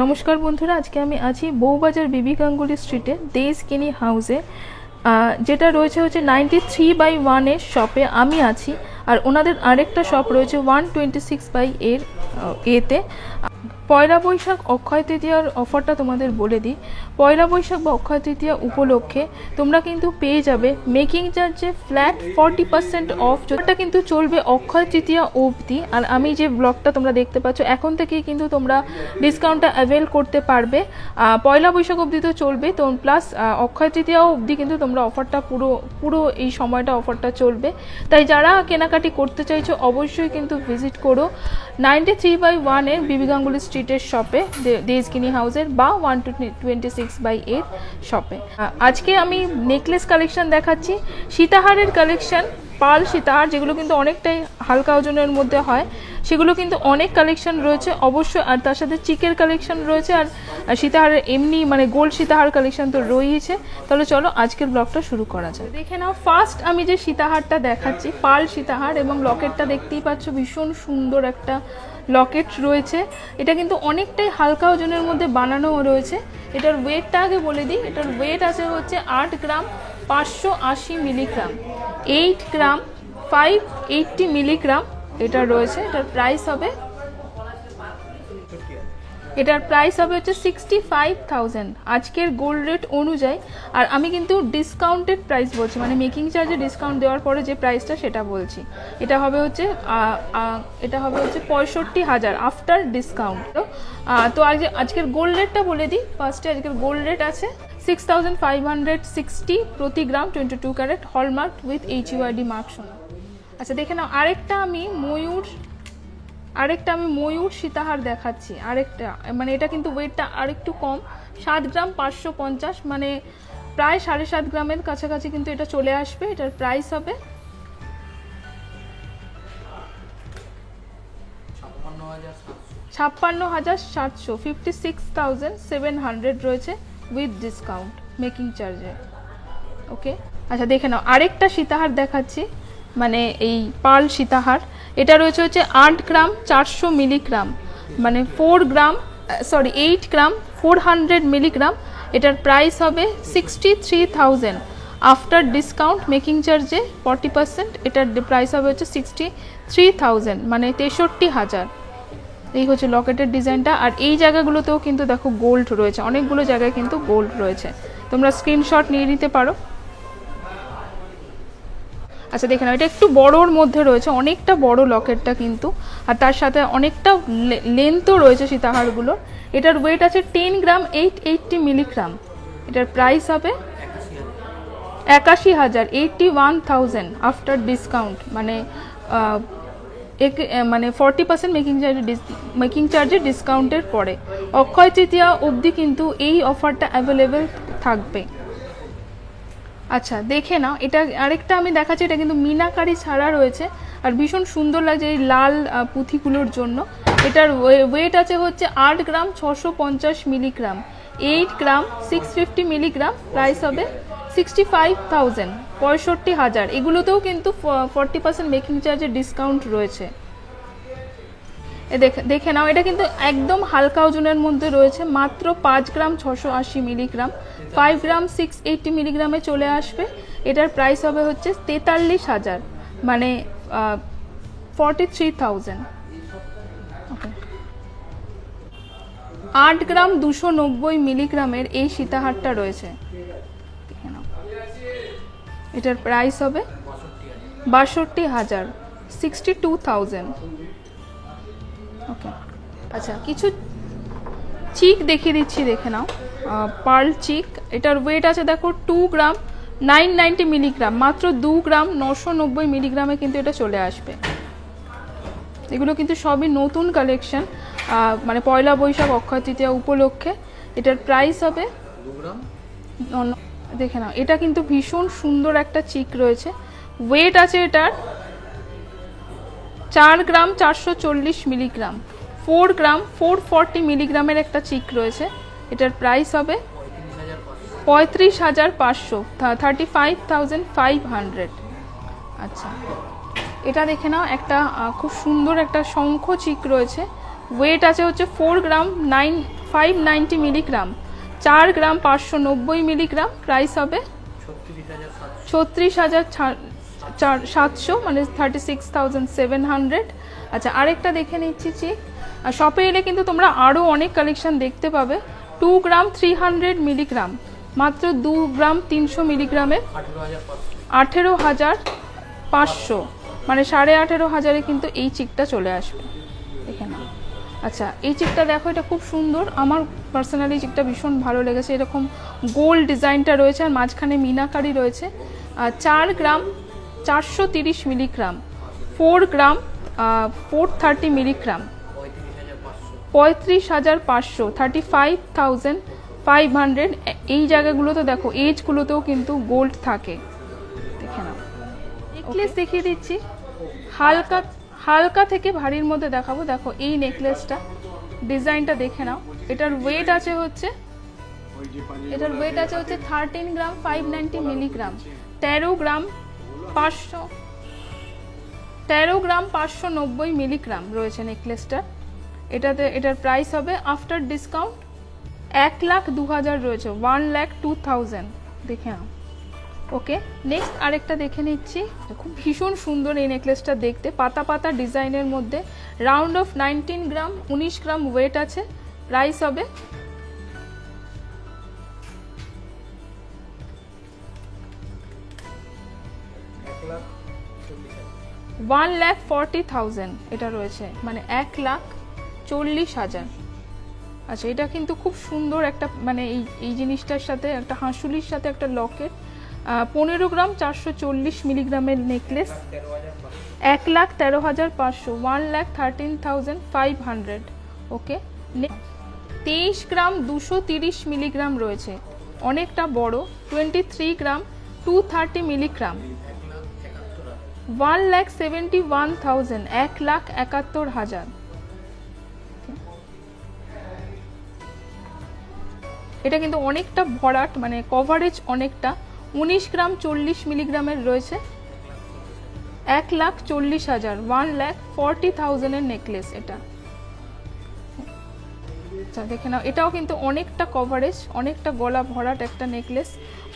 নমস্কার বন্ধুরা, আজকে আমি আছি বউবাজার বিবি গাঙ্গুলি স্ট্রিটে দেশকিনি হাউসে, যেটা রয়েছে হচ্ছে 93/1 এর শপে আমি আছি। আর ওনাদের আরেকটা শপ রয়েছে 126 এর এতে। পয়লা বৈশাখ অক্ষয় তৃতীয়ার অফারটা তোমাদের বলে দিই। পয়লা বৈশাখ বা অক্ষয় তৃতীয়া উপলক্ষে তোমরা কিন্তু পেয়ে যাবে মেকিং চার্জে ফ্ল্যাট 40% অফ, যেটা কিন্তু চলবে অক্ষয় তৃতীয়া অবধি। আর আমি যে ব্লগটা তোমরা দেখতে পাচ্ছ, এখন থেকেই কিন্তু তোমরা ডিসকাউন্টটা অ্যাভেল করতে পারবে। পয়লা বৈশাখ অবধি তো চলবে, তো প্লাস অক্ষয় তৃতীয়া অবধি কিন্তু তোমরা অফারটা পুরো এই সময়টা অফারটা চলবে। তাই যারা কেনাকাটি করতে চাইছো অবশ্যই কিন্তু ভিজিট করো 93/1 এর বিবি গাঙ্গুলি স্ট্রিটের শপে, দেশকিনি হাউসের বা 126/8 শপে। আজকে আমি নেকলেস কালেকশন দেখাচ্ছি, সীতাহারের কালেকশন, পাল সীতাহার, যেগুলো কিন্তু অনেকটাই হালকা ওজনের মধ্যে হয়, সেগুলো কিন্তু অনেক কালেকশন রয়েছে অবশ্যই। আর তার সাথে চিকের কালেকশন রয়েছে, আর সীতাহারের এমনি মানে গোল্ড সীতাহার কালেকশন তো রয়েছে। তাহলে চলো আজকের ব্লগটা শুরু করা যায়। দেখে নাও, ফার্স্ট আমি যে সীতাহারটা দেখাচ্ছি পাল সীতাহার, এবং লকেটটা দেখতেই পাচ্ছ, ভীষণ সুন্দর একটা লকেট রয়েছে। এটা কিন্তু অনেকটাই হালকা ওজনের মধ্যে বানানো রয়েছে। এটার ওয়েটটা আগে বলে দিই, এটার ওয়েট আছে হচ্ছে 8 গ্রাম 580 মিলিগ্রাম, 8 গ্রাম 580 মিলিগ্রাম এটা রয়েছে। এটার প্রাইস হবে হচ্ছে 65,000 আজকের গোল্ড রেট অনুযায়ী। আর আমি কিন্তু ডিসকাউন্টেড প্রাইস বলছি, মানে মেকিং চার্জে ডিসকাউন্ট দেওয়ার পরে যে প্রাইসটা সেটা বলছি। এটা হবে হচ্ছে 65,000 আফটার ডিসকাউন্ট। তো আজকের গোল্ড রেটটা বলে দিই। ফার্স্টে আজকের গোল্ড রেট আছে 6,560 প্রতি গ্রাম, 22 carat, hallmark with HUID mark সোনা। আচ্ছা দেখে নাও, আরেকটা আমি ময়ূর সীতাহার দেখাচ্ছি। আরেকটা মানে এটা কিন্তু ওয়েটটা আরেকটু কম, 7 গ্রাম 550, মানে প্রায় 7.5 গ্রামের কাছাকাছি কিন্তু এটা চলে আসবে। এটার প্রাইস হবে 56,700, 56,700 রয়েছে উইথ ডিসকাউন্ট মেকিং চার্জে। ওকে, আচ্ছা দেখে নাও, আরেকটা সীতাহার দেখাচ্ছি, মানে এই পার্ল সীতাহার। এটা রয়েছে হচ্ছে 8 গ্রাম 400 মিলিগ্রাম, মানে 8 গ্রাম 400 মিলিগ্রাম। এটার প্রাইস হবে 63,000 আফটার ডিসকাউন্ট মেকিং চার্জে 40%। এটার প্রাইস হবে হচ্ছে 63,000, মানে 63,000। এই হচ্ছে লকেটের ডিজাইনটা। আর এই জায়গাগুলোতেও কিন্তু দেখো গোল্ড রয়েছে, অনেকগুলো জায়গায় কিন্তু গোল্ড রয়েছে, তোমরা স্ক্রিনশট নিয়ে নিতে পারো। আচ্ছা দেখে নাও, এটা একটু বড়োর মধ্যে রয়েছে, অনেকটা বড় লকেটটা কিন্তু, আর তার সাথে অনেকটা লেন্থও রয়েছে সীতাহারগুলোর। এটার ওয়েট আছে 10 গ্রাম 880 মিলিগ্রাম। এটার প্রাইস হবে 81,000, 81,000 আফটার ডিসকাউন্ট, মানে 40% মেকিং চার্জে ডিসকাউন্টের পরে। অক্ষয় তৃতীয়া অবধি কিন্তু এই অফারটা অ্যাভেলেবেল থাকবে। আচ্ছা দেখে নাও, এটা আরেকটা আমি দেখাচ্ছি, এটা কিন্তু মিনাকারি ছাড়া রয়েছে, আর ভীষণ সুন্দর লাগছে এই লাল পুঁথিগুলোর জন্য। এটার ওয়েট আছে হচ্ছে 8 গ্রাম 650 মিলিগ্রাম, 8 গ্রাম 650 মিলিগ্রাম। প্রাইস হবে 65,000, 65,000। এগুলোতেও কিন্তু 40% মেকিং চার্জের ডিসকাউন্ট রয়েছে। দেখে নাও, এটা কিন্তু একদম হালকা ওজনের মধ্যে রয়েছে, মাত্র 5 গ্রাম 680 মিলিগ্রাম, 5 গ্রাম 680 মিলিগ্রামে চলে আসবে। এটার প্রাইস হবে হচ্ছে 43,000, মানে 43,000। 8 গ্রাম 290 মিলিগ্রামের এই সীতাহারটা রয়েছে, দেখে নাও। এটার প্রাইস হবে 62,000, 62,000। ওকে, আচ্ছা কিছু চিক দেখিয়ে দিচ্ছি, দেখে নাও, পার্ল চিক। এটার ওয়েট আছে দেখো 2 গ্রাম 990 মিলিগ্রাম, মাত্র 2 গ্রাম 990 মিলিগ্রামে কিন্তু এটা চলে আসবে। এগুলো কিন্তু সবই নতুন কালেকশন, মানে পয়লা বৈশাখ অক্ষয় তৃতীয়া উপলক্ষে। এটার প্রাইস হবে 2 গ্রাম। দেখে নাও, এটা কিন্তু ভীষণ সুন্দর একটা চিক রয়েছে, ওয়েট আছে এটার 4 গ্রাম 440 মিলিগ্রাম, 4 গ্রাম 440 মিলিগ্রামের একটা চিক রয়েছে। এটার প্রাইস হবে 35,500, 35,500। আচ্ছা এটা দেখে নাও, একটা খুব সুন্দর একটা শঙ্খ চিক রয়েছে, ওয়েট আছে হচ্ছে 4 গ্রাম 590 মিলিগ্রাম, 4 গ্রাম 590 মিলিগ্রাম। প্রাইস হবে 36,700, মানে 36,700। আচ্ছা, আরেকটা দেখে নিচ্ছি। শপে এলে কিন্তু তোমরা আরও অনেক কালেকশন দেখতে পাবে। 2 গ্রাম 300 মিলিগ্রাম, মাত্র 2 গ্রাম 300 মিলিগ্রামের 18,500, মানে 18,500 কিন্তু এই চিকটা চলে আসবে। দেখে নাও। আচ্ছা, এই চিকটা দেখো, এটা খুব সুন্দর, আমার পার্সোনালি চিকটা ভীষণ ভালো লেগেছে। এরকম গোল্ড ডিজাইনটা রয়েছে আর মাঝখানে মিনাকারি রয়েছে। 4 গ্রাম 430 মিলিগ্রাম, 4 গ্রাম 430 মিলিগ্রাম, 35,500, 35,500। এই জায়গাগুলোতে দেখো, এজগুলোতেও কিন্তু গোল্ড থাকে। দেখে নাও। নেকলেস দেখিয়ে দিচ্ছি, হালকা থেকে ভারীর মধ্যে দেখাবো। দেখো এই নেকলেসটা, ডিজাইনটা দেখে নাও। এটার ওয়েট আছে হচ্ছে 13 গ্রাম 590 মিলিগ্রাম, 13 গ্রাম 590 মিলিগ্রাম রয়েছে নেকলেসটা। এটার প্রাইস হবে আফটার ডিসকাউন্ট 1,02,000 রয়েছে, 1,02,000। দেখে নাও। ওকে, নেক্সট আরেকটা দেখে নিচ্ছি। খুব ভীষণ সুন্দর এই নেকলেসটা দেখতে, পাতা পাতা ডিজাইনের মধ্যে, round of 19 gram 19 gram wait আছে। প্রাইস হবে 1,40,000 এটা রয়েছে, মানে 1,40,000। আচ্ছা, এটা কিন্তু খুব সুন্দর একটা, মানে এই জিনিসটার সাথে একটা হাঁসুলির সাথে একটা লকেট, 15 গ্রাম 440 মিলিগ্রামের নেকলেস, 1,13,500, 1,13,500। ওকে, 23 গ্রাম 230 মিলিগ্রাম রয়েছে, অনেকটা বড়, 23 গ্রাম 230 মিলিগ্রাম, 1,71,000, 1,71,000। এটা কিন্তু অনেকটা ভরাট, মানে কভারেজ অনেকটা। 19 গ্রাম 40 মিলিগ্রামের রয়েছে, 1,40,000, 1,40,000 এর নেকলেস এটা। আচ্ছা, দেখে নাও, এটাও কিন্তু অনেকটা কভারেজ, অনেকটা গলা ভরাট একটা নেকলেস।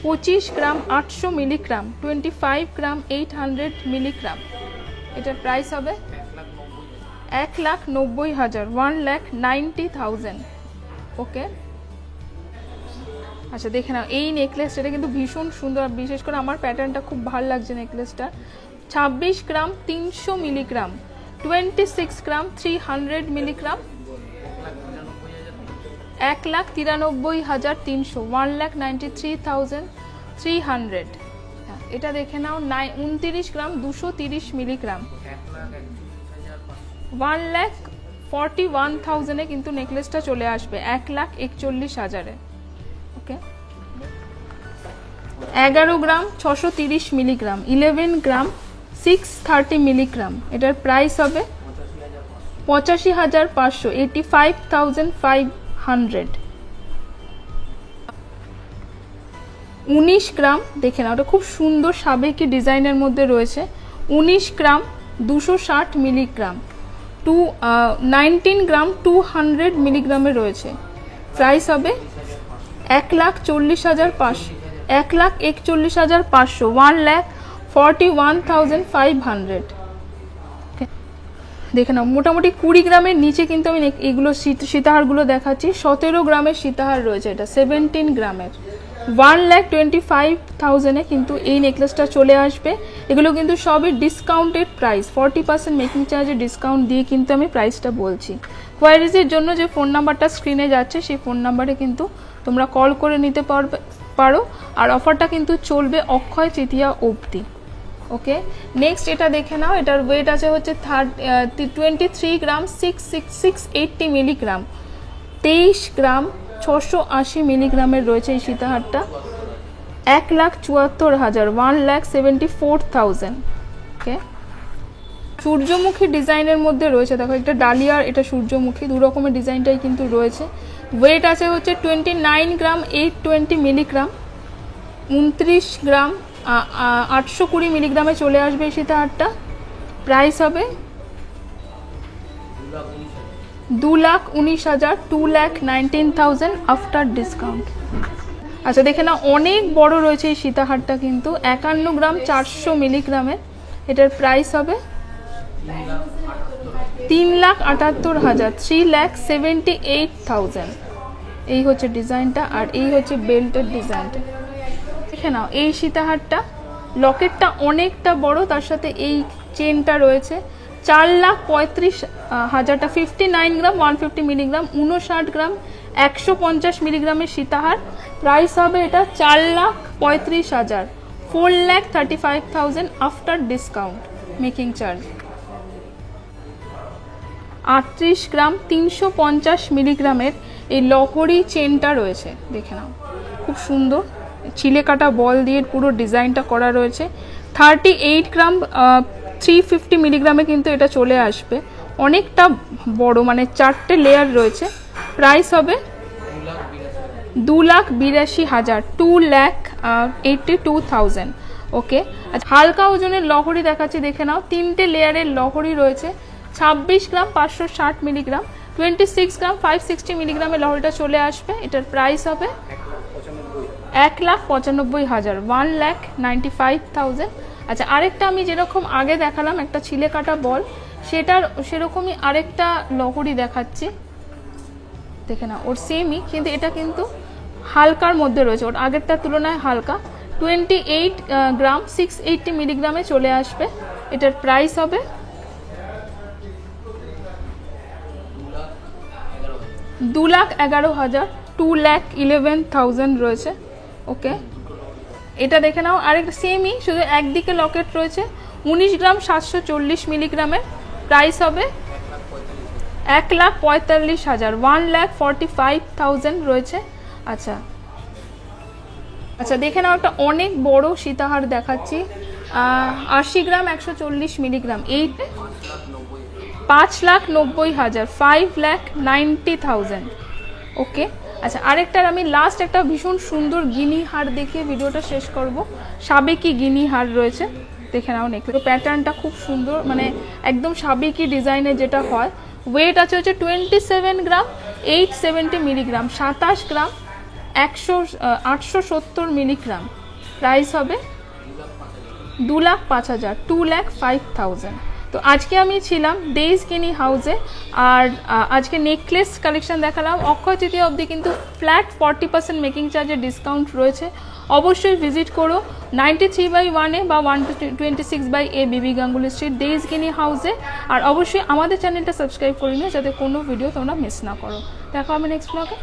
25 গ্রাম 800 মিলিগ্রাম, 25 গ্রাম 800 মিলিগ্রাম। এটার প্রাইস হবে 1,90,000, 1,90,000। ওকে। আচ্ছা, দেখে নাও এই নেকলেস, এটা কিন্তু ভীষণ সুন্দর, বিশেষ করে আমার প্যাটার্নটা খুব ভালো লাগছে নেকলেসটা। 26 গ্রাম 300 মিলিগ্রাম, 26 গ্রাম 300 মিলিগ্রাম, 1,93,300, 1,93,300। এটা দেখে নাও, 29 গ্রাম 230 মিলিগ্রাম, 1,41,000 কিন্তু নেকলেসটা চলে আসবে, 1,41,000। ওকে, 11 গ্রাম 630 মিলিগ্রাম, 11 গ্রাম 630 মিলিগ্রাম। এটার প্রাইস হবে 85,500, 85,500। 19 গ্রাম, দেখে নাও, ওটা খুব সুন্দর সাবেকি ডিজাইনের মধ্যে রয়েছে, 19 গ্রাম 260 মিলিগ্রাম, 19 গ্রাম 200 মিলিগ্রামে রয়েছে। প্রাইস হবে 1,40,500, 1,41,500, 1,41,500। দেখে নাও, মোটামুটি 20 গ্রামের নিচে কিন্তু আমি এগুলো সীতাহারগুলো দেখাচ্ছি। 17 গ্রামের সীতাহার রয়েছে, এটা 17 গ্রামের, 1,25,000 কিন্তু এই নেকলেসটা চলে আসবে। এগুলো কিন্তু সবই ডিসকাউন্টেড প্রাইস, 40% মেকিং চার্জে ডিসকাউন্ট দিয়ে কিন্তু আমি প্রাইসটা বলছি। কোয়ারিজের জন্য যে ফোন নাম্বারটা স্ক্রিনে যাচ্ছে, সেই ফোন নাম্বারে কিন্তু তোমরা কল করে নিতে পারো। আর অফারটা কিন্তু চলবে অক্ষয় তৃতীয়া অবধি। ওকে, নেক্সট এটা দেখে নাও। এটার ওয়েট আছে হচ্ছে 23 গ্রাম 680 মিলিগ্রাম, 23 গ্রাম 680 মিলিগ্রামের রয়েছে এই সীতাহারটা, 1,74,000, 1,74,000। ওকে, সূর্যমুখী ডিজাইনের মধ্যে রয়েছে, দেখো একটা ডালিয়ার, এটা সূর্যমুখী, দু রকমের ডিজাইনটাই কিন্তু রয়েছে। ওয়েট আছে হচ্ছে 29 গ্রাম 820 মিলিগ্রাম, 29 গ্রাম 820 মিলিগ্রামে চলে আসবে এই সীতাহারটা। প্রাইস হবে 2,19,000, 2,19,000 আফটার ডিসকাউন্ট। আচ্ছা দেখে না, অনেক বড় রয়েছে এই সীতাহারটা, কিন্তু 51 গ্রাম 400 মিলিগ্রামের। এটার প্রাইস হবে 3,78,000, 3,78,000। এই হচ্ছে ডিজাইনটা, আর এই হচ্ছে বেল্টের ডিজাইনটা। দেখে নাও এই সীতাহারটা, লকেটটা অনেকটা বড়, তার সাথে এই চেনটা রয়েছে। 4,35,000টা, 59 গ্রাম 150 মিলিগ্রাম, 59 গ্রাম 150 মিলিগ্রামের সীতাহার। প্রাইস হবে এটা 4,35,000, 4,35,000 আফটার ডিসকাউন্ট মেকিং চার্জ। 38 গ্রাম 350 মিলিগ্রামের এই লহরি চেনটা রয়েছে, দেখে নাও খুব সুন্দর, চিলে কাটা বল দিয়ে পুরো ডিজাইনটা করা রয়েছে। 38 গ্রাম 350 মিলিগ্রামে কিন্তু এটা চলে আসবে, অনেকটা বড়, মানে 4টে লেয়ার রয়েছে। প্রাইস হবে 2,82,000, 2,82,000। ওকে, আচ্ছা হালকা ওজনের লহরি দেখাচ্ছি, দেখে নাও 3টে লেয়ারের লহরি রয়েছে। 26 গ্রাম 560 মিলিগ্রাম, 26 গ্রাম 560 মিলিগ্রামের লহরিটা চলে আসবে। এটার প্রাইস হবে 1,95,000, 1,95,000। আচ্ছা আরেকটা আমি যেরকম আগে দেখালাম একটা ছিলে কাটা বল, সেটার সেরকমই আরেকটা লহরি দেখাচ্ছি, দেখে না ওর সেমই, কিন্তু এটা কিন্তু হালকার মধ্যে রয়েছে, ওর আগেরটার তুলনায় হালকা। 28 গ্রাম 680 মিলিগ্রামে চলে আসবে। এটার প্রাইস হবে 2,11,000, 2,11,000 রয়েছে। ওকে, এটা দেখে নাও আরেকটা সেমই, শুধু একদিকে লকেট রয়েছে। 19 গ্রাম 740 মিলিগ্রামের। প্রাইস হবে 1,45,000, 1,45,000 রয়েছে। আচ্ছা আচ্ছা দেখে নাও একটা অনেক বড় সীতাহার দেখাচ্ছি, 80 গ্রাম 140 মিলিগ্রাম, এই 5,90,000, 5,90,000। ওকে, আচ্ছা আরেকটার আমি লাস্ট একটা ভীষণ সুন্দর গিনি হার দেখিয়ে ভিডিওটা শেষ করব। সাবেকি গিনি হার রয়েছে, দেখে নাও নেকলেস প্যাটার্নটা খুব সুন্দর, মানে একদম সাবেকি ডিজাইনের যেটা হয়। ওয়েট আছে হচ্ছে 27 গ্রাম 870 মিলিগ্রাম, 27 গ্রাম 870 মিলিগ্রাম। প্রাইস হবে 2,05,000, 2,05,000। তো আজকে আমি ছিলাম ডেইজ গিনি হাউসে, আর আজকে নেকলেস কালেকশন দেখালাম। অক্ষয় তৃতীয়া অবধি কিন্তু ফ্ল্যাট 40% মেকিং চার্জের ডিসকাউন্ট রয়েছে। অবশ্যই ভিজিট করো 93/1 বা 126/A বিবি গাঙ্গুলি স্ট্রিট ডেইজ গিনি হাউসে। আর অবশ্যই আমাদের চ্যানেলটা সাবস্ক্রাইব করে নিও, যাতে কোনো ভিডিও তোমরা মিস না করো। দেখা হবে নেক্সট ব্লগে।